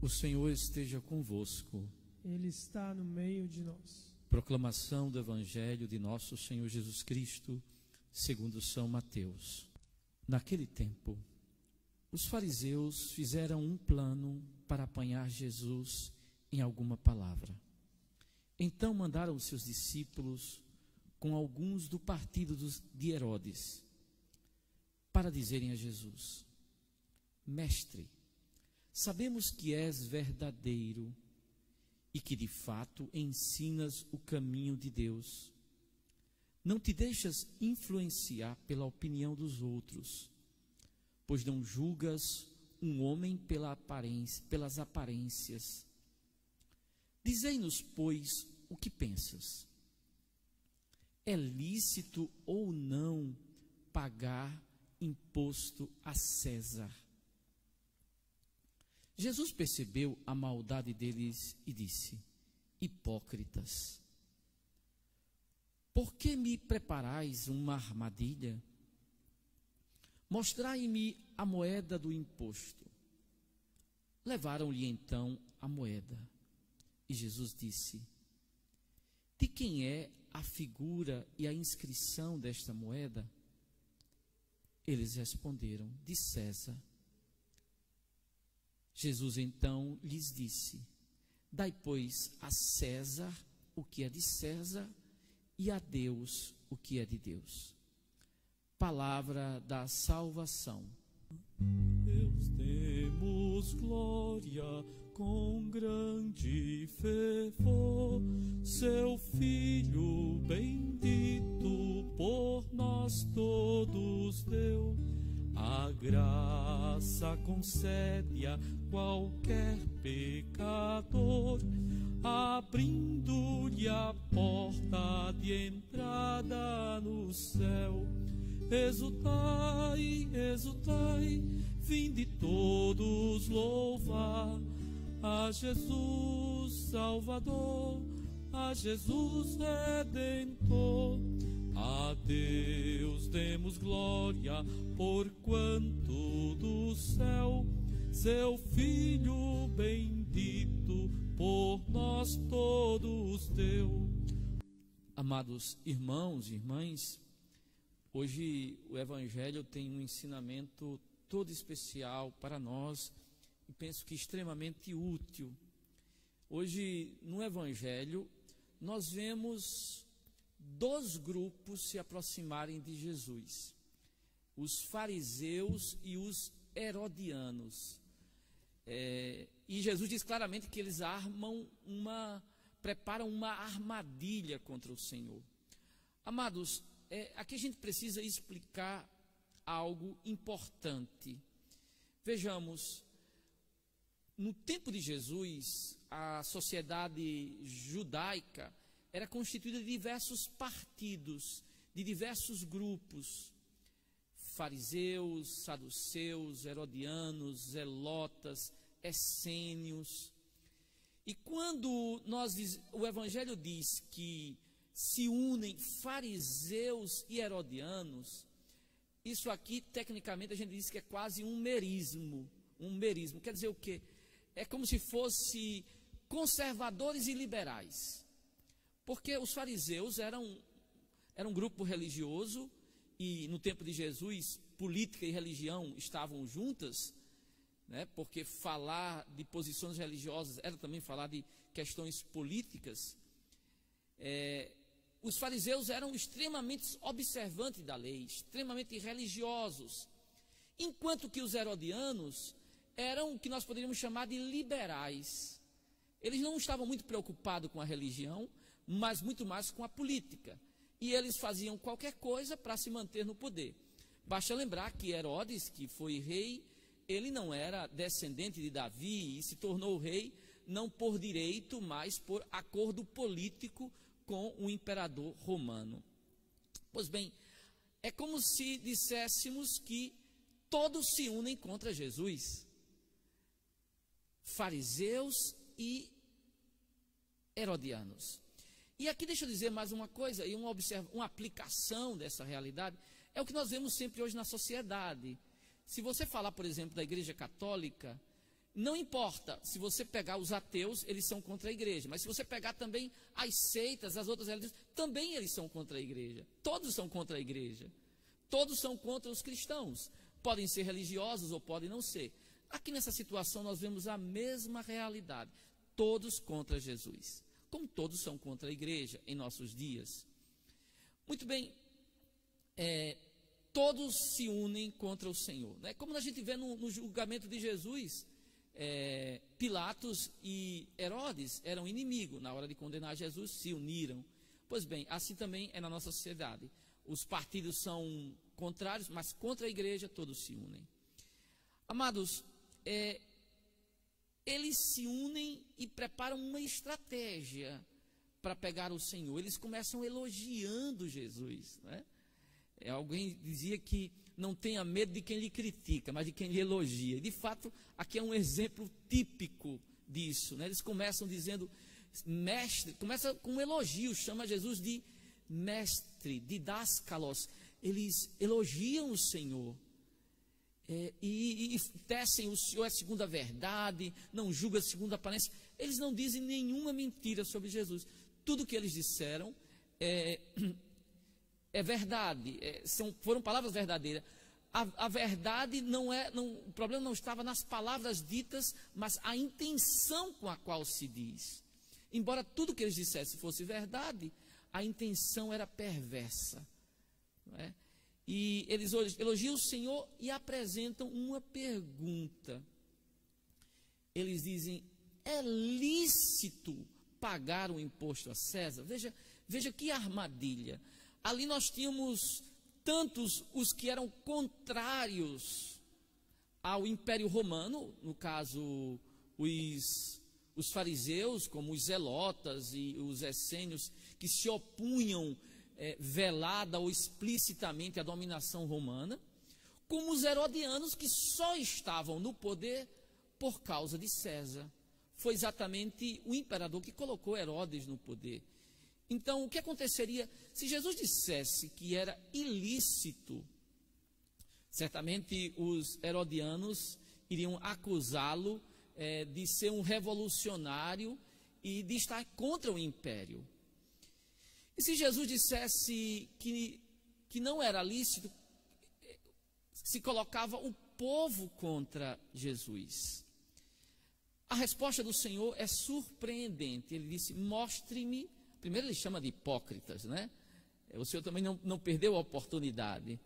O Senhor esteja convosco. Ele está no meio de nós. Proclamação do Evangelho de nosso Senhor Jesus Cristo, segundo São Mateus. Naquele tempo, os fariseus fizeram um plano para apanhar Jesus em alguma palavra. Então mandaram os seus discípulos com alguns do partido de Herodes, para dizerem a Jesus: Mestre, sabemos que és verdadeiro e que de fato ensinas o caminho de Deus. Não te deixas influenciar pela opinião dos outros, pois não julgas um homem pelas aparências. Dizei-nos, pois, o que pensas. É lícito ou não pagar imposto a César? Jesus percebeu a maldade deles e disse: Hipócritas, por que me preparais uma armadilha? Mostrai-me a moeda do imposto. Levaram-lhe então a moeda. E Jesus disse: De quem é a figura e a inscrição desta moeda? Eles responderam: De César. Jesus então lhes disse: Dai, pois, a César o que é de César e a Deus o que é de Deus. Palavra da salvação. Deus demos glória com grande fervor, seu Filho bendito por nós todos deu. A graça concede a qualquer pecador, abrindo-lhe a porta de entrada no céu. Exultai, exultai, vinde todos louvar a Jesus Salvador, a Jesus Redentor. A Deus demos glória, porquanto do céu seu Filho bendito por nós todos deu. Amados irmãos e irmãs, hoje o Evangelho tem um ensinamento todo especial para nós e penso que extremamente útil. Hoje no Evangelho nós vemos dois grupos se aproximarem de Jesus: os fariseus e os herodianos. E Jesus diz claramente que eles preparam uma armadilha contra o Senhor. Amados, aqui a gente precisa explicar algo importante. Vejamos, no tempo de Jesus, a sociedade judaica era constituída de diversos partidos, de diversos grupos: fariseus, saduceus, herodianos, zelotas, essênios. E quando o Evangelho diz que se unem fariseus e herodianos, isso aqui, tecnicamente, a gente diz que é quase um merismo. Quer dizer o quê? É como se fosse conservadores e liberais. Porque os fariseus eram um grupo religioso, e no tempo de Jesus, política e religião estavam juntas, né? Porque falar de posições religiosas era também falar de questões políticas. Os fariseus eram extremamente observantes da lei, extremamente religiosos, enquanto que os herodianos eram o que nós poderíamos chamar de liberais. Eles não estavam muito preocupados com a religião, mas muito mais com a política. E eles faziam qualquer coisa para se manter no poder. Basta lembrar que Herodes, que foi rei, ele não era descendente de Davi e se tornou rei não por direito, mas por acordo político com o imperador romano. Pois bem, é como se disséssemos que todos se unem contra Jesus. Fariseus e herodianos. E aqui deixa eu dizer mais uma coisa, e uma aplicação dessa realidade, é o que nós vemos sempre hoje na sociedade. Se você falar, por exemplo, da Igreja Católica, Não importa, se você pegar os ateus, eles são contra a igreja, mas se você pegar também as seitas, as outras religiões, também eles são contra a igreja. Todos são contra a igreja. Todos são contra os cristãos. Podem ser religiosos ou podem não ser. Aqui nessa situação nós vemos a mesma realidade. Todos contra Jesus. Como todos são contra a igreja em nossos dias. Muito bem, todos se unem contra o Senhor. Né? Como a gente vê no julgamento de Jesus, Pilatos e Herodes eram inimigos. Na hora de condenar Jesus, se uniram. Pois bem, assim também é na nossa sociedade. Os partidos são contrários, mas contra a igreja todos se unem. Amados, eles se unem e preparam uma estratégia para pegar o Senhor. Eles começam elogiando Jesus, né? Alguém dizia que não tenha medo de quem lhe critica, mas de quem lhe elogia. E de fato, aqui é um exemplo típico disso, né? Eles começam dizendo, mestre, começa com um elogio, chama Jesus de mestre, didáskalos. Eles elogiam o Senhor. E tecem o Senhor é segundo a verdade, não julga segundo a aparência. Eles não dizem nenhuma mentira sobre Jesus. Tudo que eles disseram é verdade, foram palavras verdadeiras. A verdade o problema não estava nas palavras ditas, mas a intenção com a qual se diz. Embora tudo que eles dissessem fosse verdade, a intenção era perversa, não é? E eles elogiam o Senhor e apresentam uma pergunta. Eles dizem, é lícito pagar o imposto a César? Veja que armadilha. Ali nós tínhamos tantos os que eram contrários ao Império Romano, no caso os fariseus, como os zelotas e os essênios, que se opunham velada ou explicitamente à dominação romana, como os herodianos, que só estavam no poder por causa de César. Foi exatamente o imperador que colocou Herodes no poder. Então, o que aconteceria se Jesus dissesse que era ilícito? Certamente os herodianos iriam acusá-lo de ser um revolucionário e de estar contra o império. E se Jesus dissesse que não era lícito, se colocava o povo contra Jesus. A resposta do Senhor é surpreendente. Ele disse, mostre-me. Primeiro ele chama de hipócritas, né? O Senhor também não perdeu a oportunidade.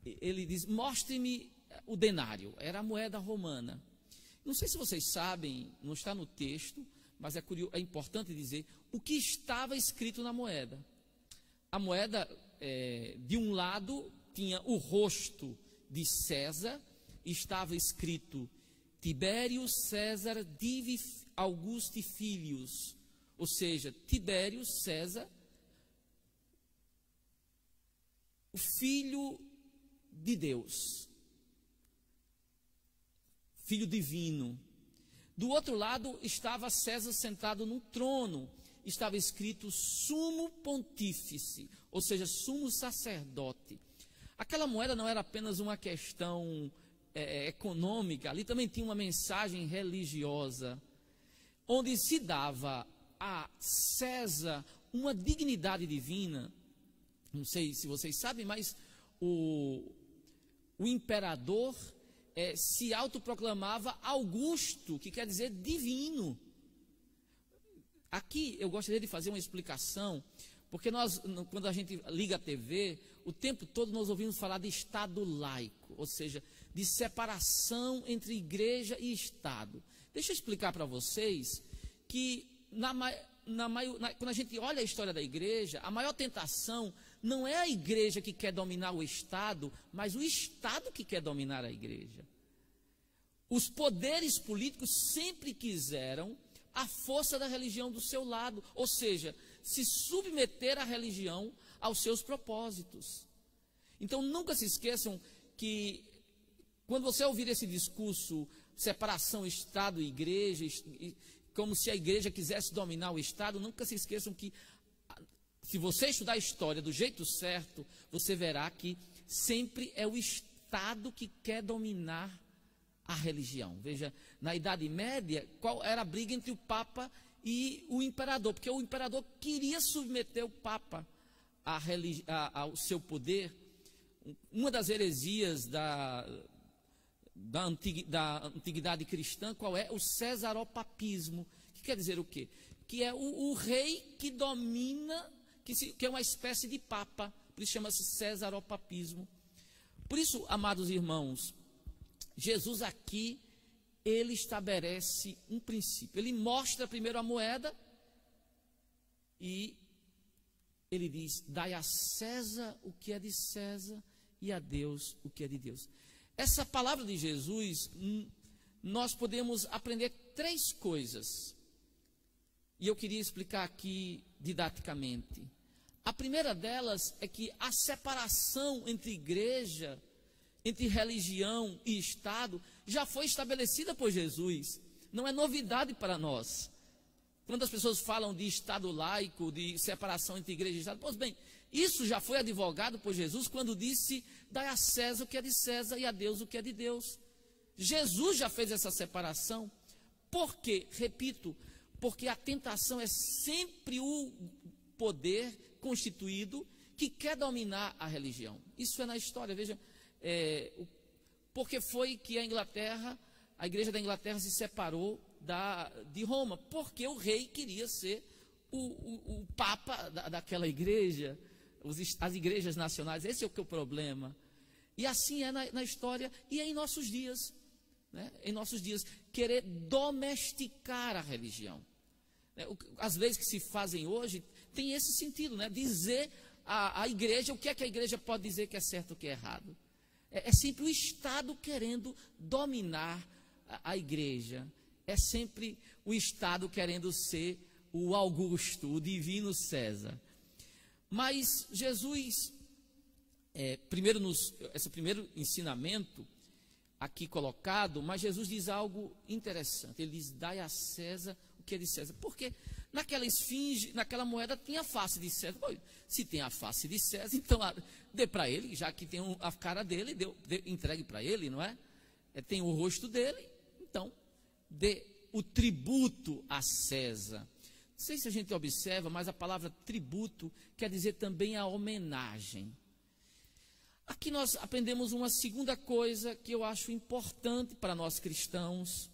Ele diz, mostre-me o denário. Era a moeda romana. Não sei se vocês sabem, não está no texto, mas é importante dizer o que estava escrito na moeda. A moeda, de um lado, tinha o rosto de César, estava escrito Tibério César Divi Augusti Filius, ou seja, Tibério César, o filho de Deus, filho divino. Do outro lado estava César sentado num trono, estava escrito sumo pontífice, ou seja, sumo sacerdote. Aquela moeda não era apenas uma questão econômica, ali também tinha uma mensagem religiosa, onde se dava a César uma dignidade divina. Não sei se vocês sabem, mas o imperador se autoproclamava Augusto, que quer dizer divino. Aqui eu gostaria de fazer uma explicação, porque quando a gente liga a TV, o tempo todo nós ouvimos falar de Estado laico, ou seja, de separação entre igreja e Estado. Deixa eu explicar para vocês que quando a gente olha a história da igreja, a maior tentação não é a igreja que quer dominar o Estado, mas o Estado que quer dominar a igreja. Os poderes políticos sempre quiseram a força da religião do seu lado, ou seja, se submeter a religião aos seus propósitos. Então nunca se esqueçam que quando você ouvir esse discurso, separação Estado e igreja, como se a igreja quisesse dominar o Estado, nunca se esqueçam que se você estudar a história do jeito certo, você verá que sempre é o Estado que quer dominar a religião. Veja, na Idade Média, qual era a briga entre o Papa e o imperador? Porque o imperador queria submeter o Papa ao seu poder. Uma das heresias da antiguidade cristã, qual é? O cesaropapismo. Que quer dizer o quê? Que é o rei que domina, que é uma espécie de papa. Por isso chama-se cesaropapismo. Por isso, amados irmãos, Jesus aqui, ele estabelece um princípio. Ele mostra primeiro a moeda e ele diz: dai a César o que é de César e a Deus o que é de Deus. Essa palavra de Jesus, nós podemos aprender 3 coisas. E eu queria explicar aqui didaticamente. A primeira delas é que a separação entre igreja, entre religião e Estado, já foi estabelecida por Jesus. Não é novidade para nós. Quando as pessoas falam de Estado laico, de separação entre igreja e Estado, pois bem, isso já foi advogado por Jesus quando disse: dai a César o que é de César e a Deus o que é de Deus. Jesus já fez essa separação. Por quê? Repito, porque a tentação é sempre o poder constituído que quer dominar a religião. Isso é na história. Veja, porque foi que a igreja da Inglaterra se separou de Roma? Porque o rei queria ser o papa daquela igreja, as igrejas nacionais. Esse é o problema. E assim é na história e é em nossos dias. Né? Em nossos dias, querer domesticar a religião. As leis que se fazem hoje têm esse sentido, né? Dizer à igreja o que é que a igreja pode dizer que é certo e o que é errado. É sempre o Estado querendo dominar a igreja. É sempre o Estado querendo ser o Augusto, o divino César. Mas Jesus, esse primeiro ensinamento aqui colocado, mas Jesus diz algo interessante. Ele diz: dai a César o que é de César. Porque naquela esfinge, naquela moeda tinha a face de César. Bom, se tem a face de César, então dê para ele, já que tem a cara dele, entregue para ele, não é? Tem o rosto dele, então dê o tributo a César. Não sei se a gente observa, mas a palavra tributo quer dizer também a homenagem. Aqui nós aprendemos uma segunda coisa que eu acho importante para nós cristãos,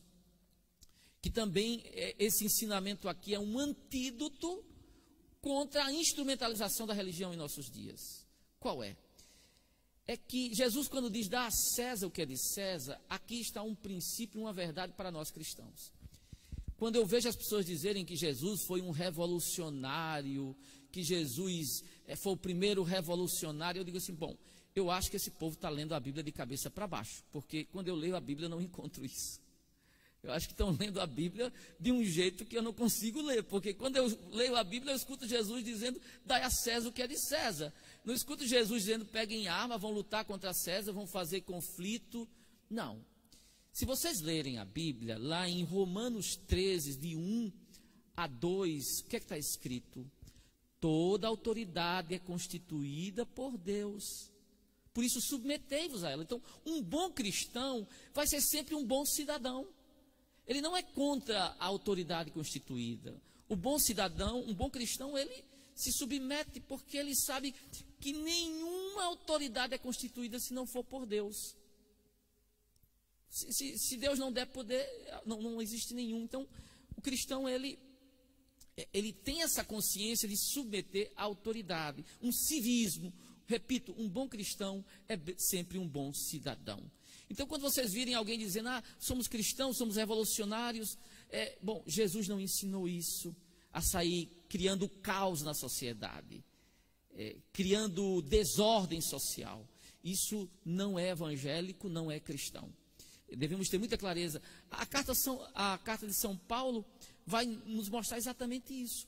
que também esse ensinamento aqui é um antídoto contra a instrumentalização da religião em nossos dias. Qual é? É que Jesus, quando diz dá a César o que é de César, aqui está um princípio e uma verdade para nós cristãos. Quando eu vejo as pessoas dizerem que Jesus foi um revolucionário, que Jesus foi o primeiro revolucionário, eu digo assim: bom, eu acho que esse povo está lendo a Bíblia de cabeça para baixo, porque quando eu leio a Bíblia eu não encontro isso. Eu acho que estão lendo a Bíblia de um jeito que eu não consigo ler, porque quando eu leio a Bíblia eu escuto Jesus dizendo: dai a César o que é de César. Não escuto Jesus dizendo: peguem arma, vão lutar contra César, vão fazer conflito. Não. Se vocês lerem a Bíblia, lá em Romanos 13, de 1 a 2, o que é que está escrito? Toda autoridade é constituída por Deus. Por isso submetei-vos a ela. Então, um bom cristão vai ser sempre um bom cidadão. Ele não é contra a autoridade constituída. O bom cidadão, um bom cristão, ele se submete porque ele sabe que nenhuma autoridade é constituída se não for por Deus. Se Deus não der poder, não existe nenhum. Então, o cristão, ele tem essa consciência de submeter a autoridade. Um civismo. Repito, um bom cristão é sempre um bom cidadão. Então, quando vocês virem alguém dizendo: somos cristãos, somos revolucionários, bom, Jesus não ensinou isso, a sair criando caos na sociedade, criando desordem social. Isso não é evangélico, não é cristão. Devemos ter muita clareza. A carta de São Paulo vai nos mostrar exatamente isso.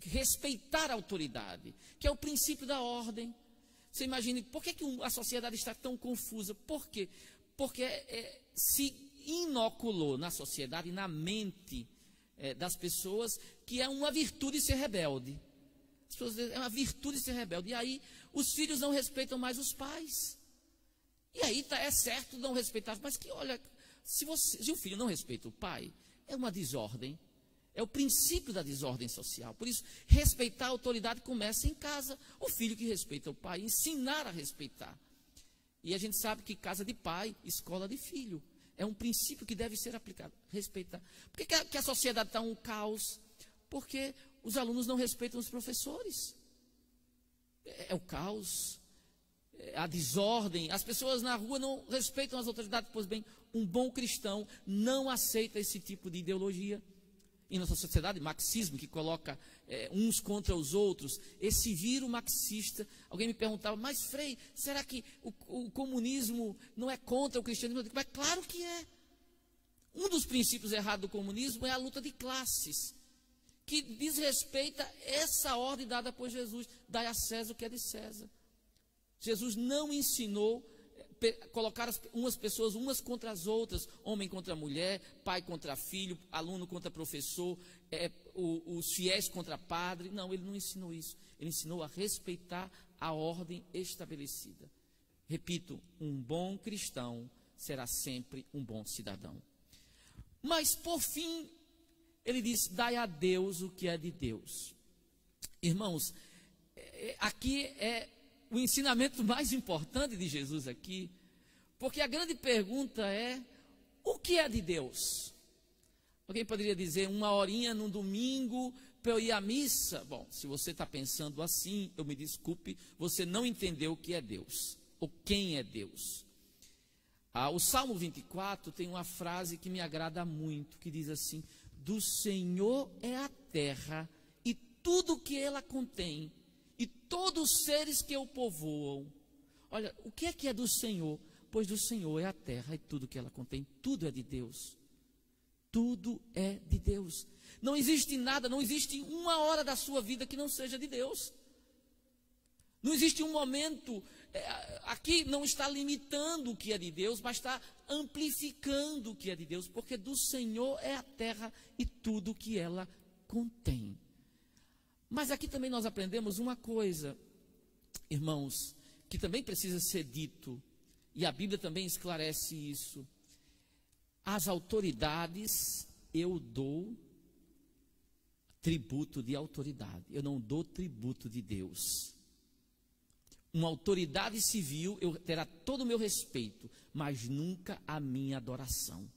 Respeitar a autoridade, que é o princípio da ordem. Você imagine, por que a sociedade está tão confusa? Por quê? Porque se inoculou na sociedade, na mente das pessoas, que é uma virtude ser rebelde. As pessoas dizem, é uma virtude ser rebelde. E aí, os filhos não respeitam mais os pais. E aí é certo não respeitar, mas que olha, se o filho não respeita o pai, é uma desordem, é o princípio da desordem social. Por isso, respeitar a autoridade começa em casa. O filho que respeita o pai, ensinar a respeitar. E a gente sabe que casa de pai, escola de filho. É um princípio que deve ser aplicado, respeitar. Por que a sociedade está um caos? Porque os alunos não respeitam os professores. É o caos, é a desordem. As pessoas na rua não respeitam as autoridades. Pois bem, um bom cristão não aceita esse tipo de ideologia. Em nossa sociedade, marxismo, que coloca uns contra os outros, esse vírus marxista. Alguém me perguntava, mas Frei, será que o comunismo não é contra o cristianismo? Eu digo, mas claro que é. Um dos princípios errados do comunismo é a luta de classes, que desrespeita essa ordem dada por Jesus, dai a César o que é de César. Jesus não ensinou colocar umas pessoas umas contra as outras, homem contra mulher, pai contra filho, aluno contra professor, os fiéis contra padre. Não, ele não ensinou isso. Ele ensinou a respeitar a ordem estabelecida. Repito, um bom cristão será sempre um bom cidadão. Mas, por fim, ele diz, dai a Deus o que é de Deus. Irmãos, aqui é o ensinamento mais importante de Jesus aqui, porque a grande pergunta é, o que é de Deus? Alguém poderia dizer, uma horinha num domingo para eu ir à missa? Bom, se você está pensando assim, eu me desculpe, você não entendeu o que é Deus, ou quem é Deus. O Salmo 24 tem uma frase que me agrada muito, que diz assim, do Senhor é a terra e tudo que ela contém, e todos os seres que o povoam. Olha, o que é do Senhor? Pois do Senhor é a terra e tudo que ela contém. Tudo é de Deus. Tudo é de Deus. Não existe nada, não existe uma hora da sua vida que não seja de Deus. Não existe um momento, aqui não está limitando o que é de Deus, mas está amplificando o que é de Deus, porque do Senhor é a terra e tudo que ela contém. Mas aqui também nós aprendemos uma coisa, irmãos, que também precisa ser dito, e a Bíblia também esclarece isso. Às autoridades eu dou tributo de autoridade, eu não dou tributo de Deus. Uma autoridade civil terá todo o meu respeito, mas nunca a minha adoração.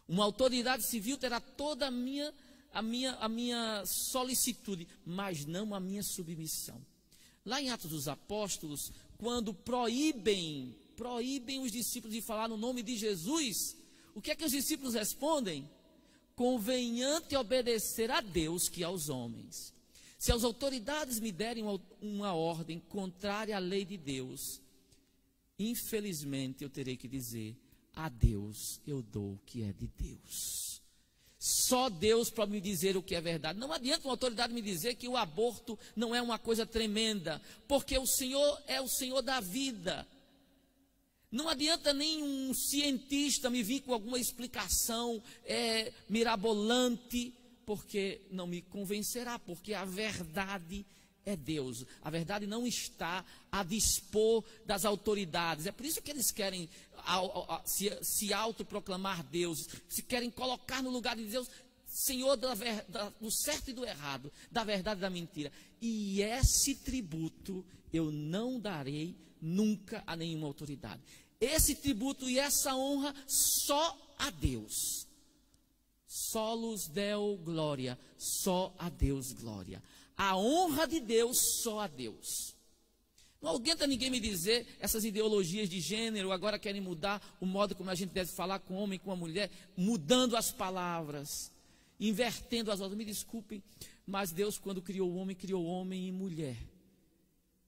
Uma autoridade civil terá toda a minha solicitude, mas não a minha submissão. Lá em Atos dos Apóstolos, quando proíbem os discípulos de falar no nome de Jesus, o que é que os discípulos respondem? Convenhante obedecer a Deus que aos homens. Se as autoridades me derem uma ordem contrária à lei de Deus, infelizmente eu terei que dizer, a Deus eu dou o que é de Deus. Só Deus para me dizer o que é verdade. Não adianta uma autoridade me dizer que o aborto não é uma coisa tremenda, porque o Senhor é o Senhor da vida. Não adianta nenhum cientista me vir com alguma explicação mirabolante, porque não me convencerá, porque a verdade é Deus. A verdade não está a dispor das autoridades. É por isso que eles querem se autoproclamar Deus, se querem colocar no lugar de Deus, Senhor do certo e do errado, da verdade e da mentira. E esse tributo eu não darei nunca a nenhuma autoridade. Esse tributo e essa honra só a Deus. Solos Deo glória, só a Deus glória. A honra de Deus, só a Deus. Não aguenta ninguém me dizer, essas ideologias de gênero agora querem mudar o modo como a gente deve falar com o homem, com a mulher, mudando as palavras, invertendo as ordens. Me desculpem, mas Deus, quando criou homem e mulher.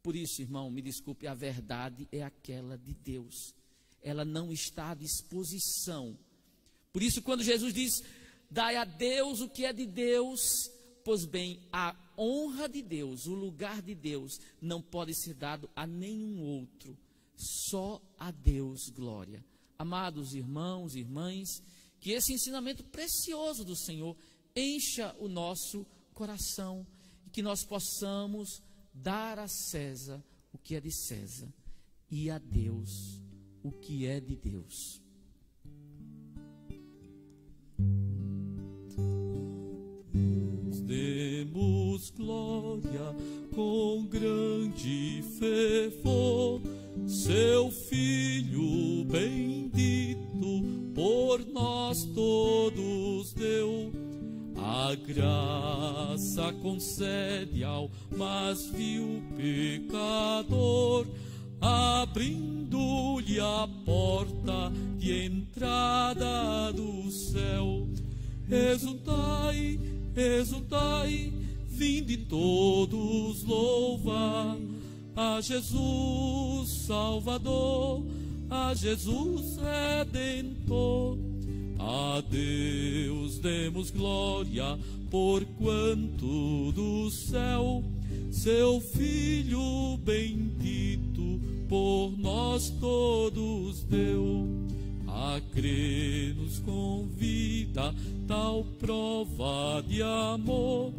Por isso, irmão, me desculpe, a verdade é aquela de Deus. Ela não está à disposição. Por isso, quando Jesus diz, dai a Deus o que é de Deus, pois bem, a honra de Deus, o lugar de Deus, não pode ser dado a nenhum outro, só a Deus glória. Amados irmãos e irmãs, que esse ensinamento precioso do Senhor encha o nosso coração, e que nós possamos dar a César o que é de César, e a Deus o que é de Deus. Demos glória com grande fervor, seu Filho bendito por nós todos deu. A graça concede ao mais vil pecador, abrindo-lhe a porta de entrada do céu. Exultai, exultai, vinde todos louvar a Jesus Salvador, a Jesus Redentor. A Deus demos glória, porquanto do céu seu Filho bendito por nós todos deu. A crer nos convida tal prova de amor,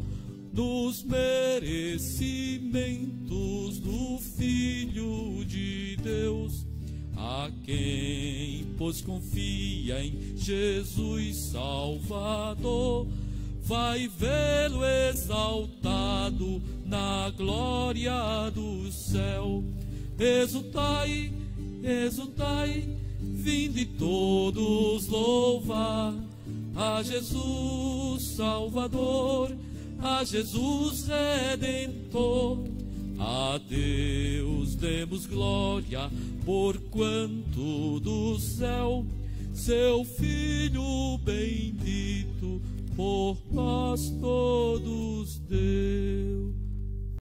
nos merecimentos do Filho de Deus. A quem, pois, confia em Jesus Salvador, vai vê-lo exaltado na glória do céu. Exultai, exultai, vinde todos louvar a Jesus Salvador, a Jesus Redentor. A Deus demos glória, porquanto do céu seu Filho bendito por nós todos deu.